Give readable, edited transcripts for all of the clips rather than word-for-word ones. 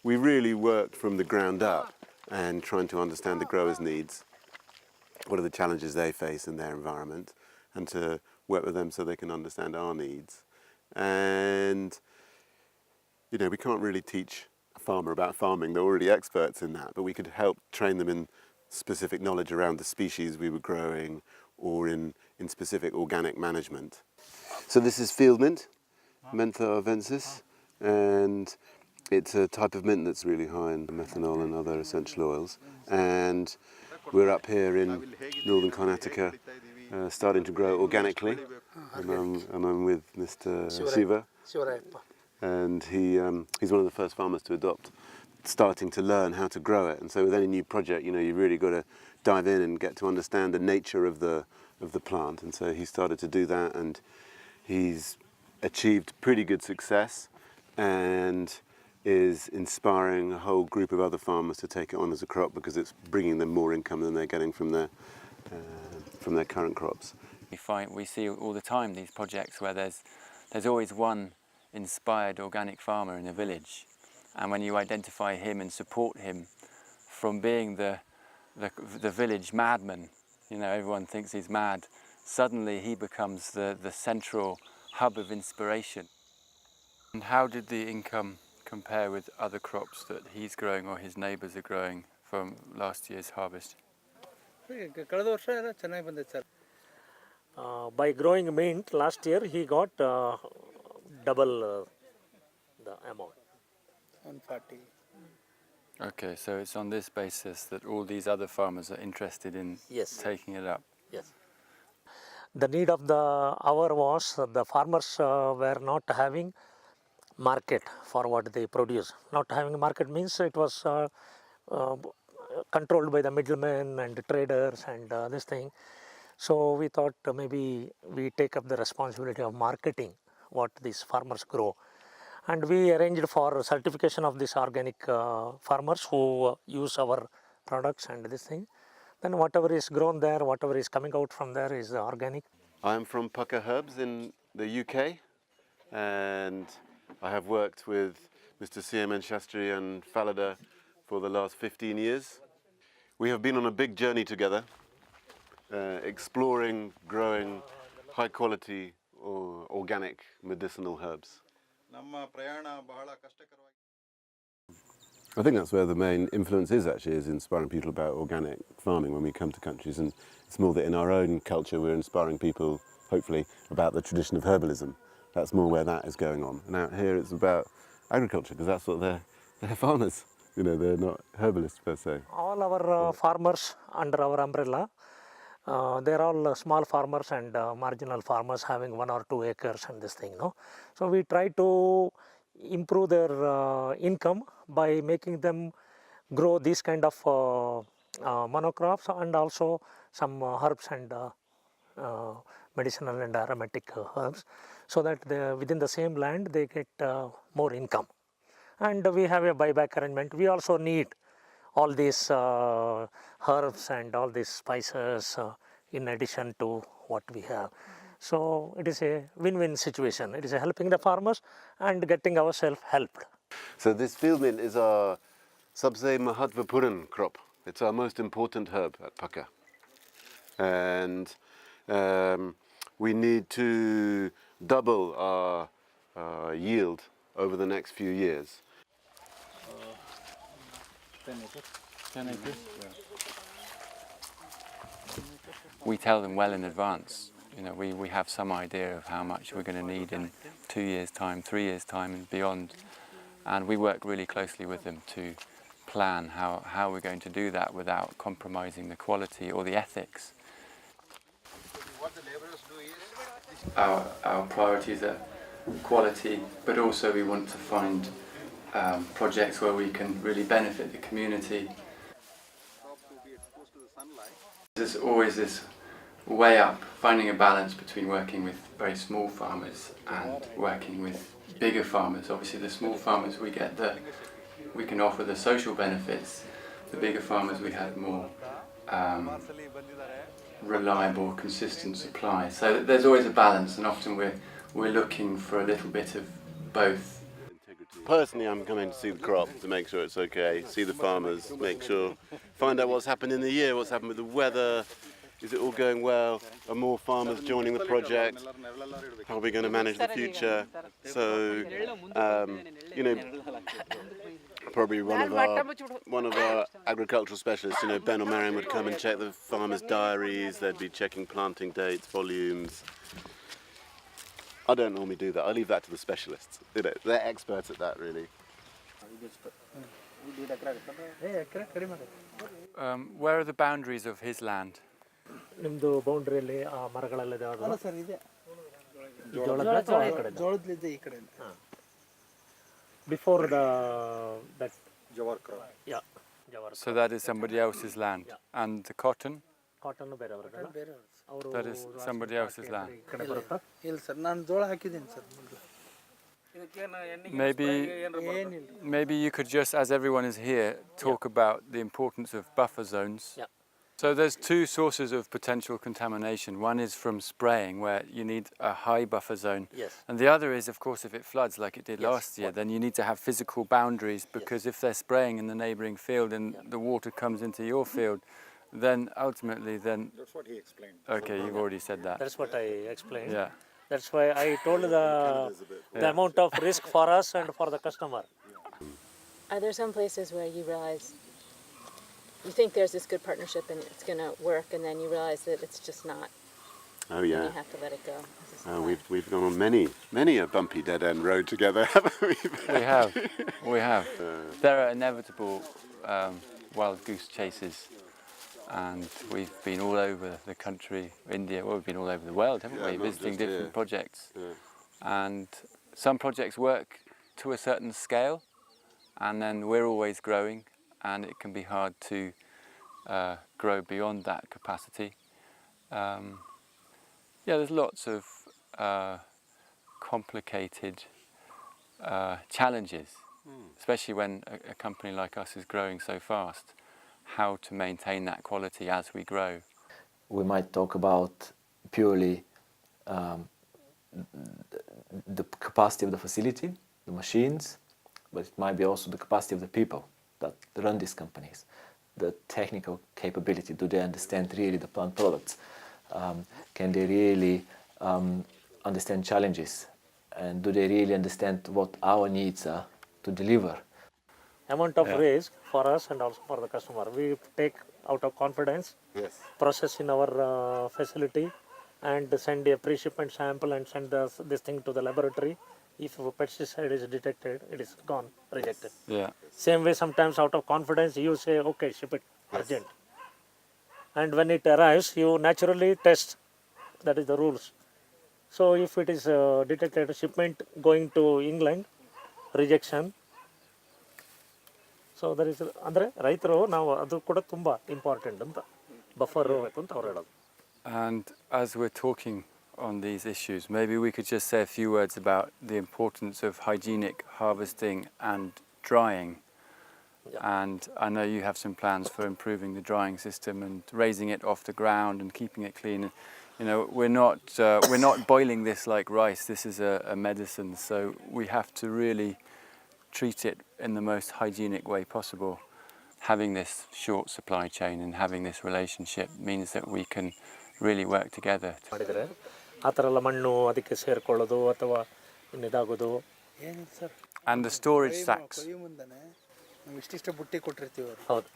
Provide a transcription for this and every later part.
we really worked from the ground up and trying to understand the growers' needs, what are the challenges they face in their environment, and to work with them so they can understand our needs. And, you know, we can't really teach a farmer about farming, they're already experts in that, but we could help train them in specific knowledge around the species we were growing or in specific organic management. So this is field mint, Mentha arvensis, and it's a type of mint that's really high in methanol and other essential oils. And we're up here in northern Karnataka starting to grow organically. And I'm with Mr. Shiva. And he's one of the first farmers to adopt, starting to learn how to grow it. And so with any new project, you know, you've really got to dive in and get to understand the nature of the plant. And so he started to do that, and he's achieved pretty good success and is inspiring a whole group of other farmers to take it on as a crop because it's bringing them more income than they're getting from their current crops. We see all the time these projects where there's always one inspired organic farmer in a village, and when you identify him and support him from being the village madman, you know, everyone thinks he's mad, suddenly he becomes the central hub of inspiration. And how did the income compare with other crops that he's growing or his neighbours are growing from last year's harvest? By growing mint last year, he got double the amount. 140. Okay, so it's on this basis that all these other farmers are interested in taking it up. Yes. The need of the hour was the farmers were not having market for what they produce. Not having a market means it was controlled by the middlemen and traders and this thing. So we thought maybe we take up the responsibility of marketing what these farmers grow. And we arranged for certification of these organic farmers who use our products and this thing. Then whatever is grown there, whatever is coming out from there is organic. I'm from Pukka Herbs in the UK, and I have worked with Mr. CMN Shastri and Falada for the last 15 years. We have been on a big journey together, exploring, growing high quality or organic medicinal herbs. I think that's where the main influence is actually, is inspiring people about organic farming when we come to countries, and it's more that in our own culture we're inspiring people, hopefully, about the tradition of herbalism. That's more where that is going on. And out here it's about agriculture, because that's what they're farmers, you know, they're not herbalists per se. All our farmers under our umbrella, they're all small farmers and marginal farmers having 1 or 2 acres and this thing, no? So we try to improve their income by making them grow these kind of monocrops and also some herbs and medicinal and aromatic herbs, so that within the same land they get more income. And we have a buyback arrangement. We also need all these herbs and all these spices in addition to what we have. So it is a win-win situation. It is helping the farmers and getting ourselves helped. So this field mint is our Sabse Mahatvapuran crop. It's our most important herb at Pukka. And we need to double our yield over the next few years. 10 acres? We tell them well in advance. You know, we have some idea of how much we're going to need in 2 years' time, 3 years' time and beyond. And we work really closely with them to plan how we're going to do that without compromising the quality or the ethics. What the laborers do is... Our priorities are quality, but also we want to find projects where we can really benefit the community. There's always this way up, finding a balance between working with very small farmers and working with bigger farmers. Obviously the small farmers we can offer the social benefits. The bigger farmers we have more reliable, consistent supply. So there's always a balance, and often we're looking for a little bit of both. personally, I'm coming to see the crop to make sure it's okay, see the farmers, make sure, find out what's happened in the year, what's happened with the weather, is it all going well, are more farmers joining the project, how are we going to manage the future. So, you know, probably one of our agricultural specialists, you know, Ben or Marion would come and check the farmers' diaries, they'd be checking planting dates, volumes. I don't normally do that, I leave that to the specialists, you know, they're experts at that really. Where are the boundaries of his land? ನಿಮ್ಮದು ಬೌಂಡ್ರಿಯಲ್ಲಿ ಆ ಮರಗಳೆಲ್ಲ ಯಾವುದು ಅಲ್ಲ sir ಇದೆ ಜೋಳದ್ಲಿದ್ದೆ ಈ ಕಡೆ before the that jowar crop ಯಾ jowar So that is somebody else's land. And the cotton? Cotton ಬೇರೆಯವ್ರದ್ದು ಬೇರೆ ಅವರು That is somebody else's land. ಈ ಕಡೆ ಬರುತ್ತಾ ಇಲ್ಲ ಸರ್ ನಾನು ಜೋಳ ಹಾಕಿದ್ದೀನಿ sir Maybe you could just, as everyone is here, talk about the importance of buffer zones. Yeah. So there's two sources of potential contamination. One is from spraying, where you need a high buffer zone. Yes. And the other is, of course, if it floods like it did last year, then you need to have physical boundaries, because if they're spraying in the neighbouring field and the water comes into your field, then ultimately then... That's what he explained. Okay, you've already said that. That's what I explained. Yeah. That's why I told the amount of risk for us and for the customer. Are there some places where you realize you think there's this good partnership and it's going to work, and then you realize that it's just not? Oh And yeah. you have to let it go. We've gone on many a bumpy dead end road together, haven't we? We have. There are inevitable wild goose chases, and we've been all over the country, India, well, we've been all over the world, haven't we, not visiting just different here. projects. Yeah. And some projects work to a certain scale, and then we're always growing, and it can be hard to grow beyond that capacity. Yeah, there's lots of complicated challenges, especially when a company like us is growing so fast, how to maintain that quality as we grow. We might talk about purely the capacity of the facility, the machines, but it might be also the capacity of the people that run these companies, the technical capability. Do they understand really the plant products? Can they really understand challenges? And do they really understand what our needs are to deliver? Amount of risk for us and also for the customer. We take out of confidence, Yes. process in our facility, and send a pre-shipment sample and send this thing to the laboratory. If a pesticide is detected, it is gone, rejected. Yeah. Same way, sometimes out of confidence, you say, okay, ship it, urgent. And when it arrives, you naturally test. That is the rules. So if it is detected shipment going to England, rejection. So there is ಅಂದರೆ ರೈತರು ನಾವು ಅದು ಕೂಡ ತುಂಬ important ಅಂತ buffer ಇರಬೇಕು ಅಂತ ಅವ್ರು ಹೇಳೋದು. And as we're talking on these issues, maybe we could just say a few words about the importance of hygienic harvesting and drying. And I know you have some plans for improving the drying system and raising it off the ground and keeping it clean. You know, we're not boiling this like rice. This is a medicine, so we have to really treat it in the most hygienic way possible. Having this short supply chain and having this relationship means that we can really work together. ಮಾಡಿದರೆ ಆ ಥರ ಎಲ್ಲ ಮಣ್ಣು ಅದಕ್ಕೆ ಸೇರಿಕೊಳ್ಳೋದು ಅಥವಾ ಇನ್ನಿದಾಗೋದು ಏನಿಲ್ಲ sir. And the storage sacks. ಕೊಯ್ಯು ಮುಂದೆನೆ ನಾವು ಇಷ್ಟಿಷ್ಟ ಬುಟ್ಟಿ ಕೊಟ್ಟಿರ್ತೀವಿ ಅವ್ರು. ಹೌದು.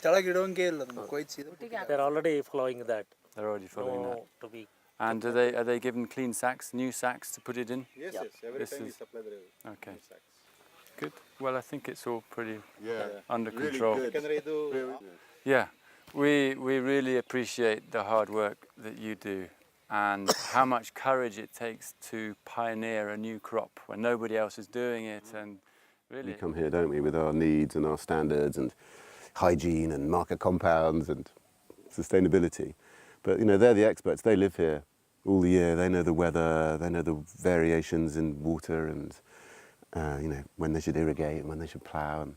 ತೆಳಗೆ ಇಡೋಂಗೆ ಇಲ್ಲ ನಮ್ಗೆ ಕೊಯ್ಸಿದ್ರು. They are already following that. They're already following that. To be. And are they given clean sacks, new sacks to put it in? Yes, yes. Every This time we is- supply the Okay. Good. Well, I think it's all pretty under Really control. good. ಯಾಕಂದ್ರೆ ಇದು Yeah, we really appreciate the hard work that you do and how much courage it takes to pioneer a new crop when nobody else is doing it, and really... We come here, don't we, with our needs and our standards and hygiene and marker compounds and sustainability. But, you know, they're the experts. They live here all the year. They know the weather, they know the variations in water and, you know, when they should irrigate and when they should plough. And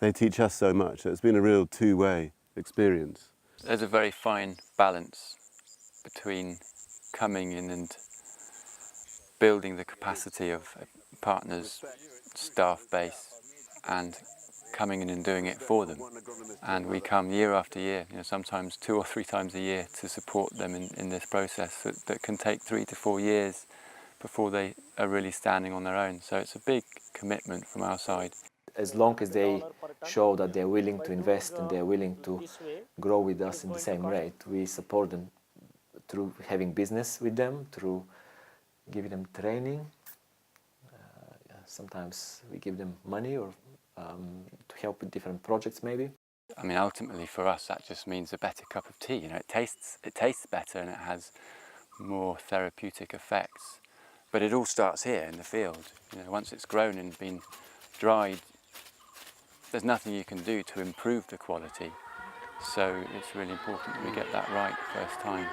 they teach us so much. So it's been a real two-way experience. There's a very fine balance between coming in and building the capacity of a partners' staff base and coming in and doing it for them. And we come year after year, sometimes 2 or 3 times a year, to support them in this process that can take 3 to 4 years before they are really standing on their own. So it's a big commitment from our side. As long as they show that they're willing to invest and they're willing to grow with us in the same rate, we support them through having business with them, through giving them training. Sometimes we give them money or to help with different projects maybe. I mean, ultimately for us that just means a better cup of tea. It tastes better and it has more therapeutic effects. But it all starts here in the field. Once it's grown and been dried, there's nothing you can do to improve the quality. So it's really important that we get that right first time.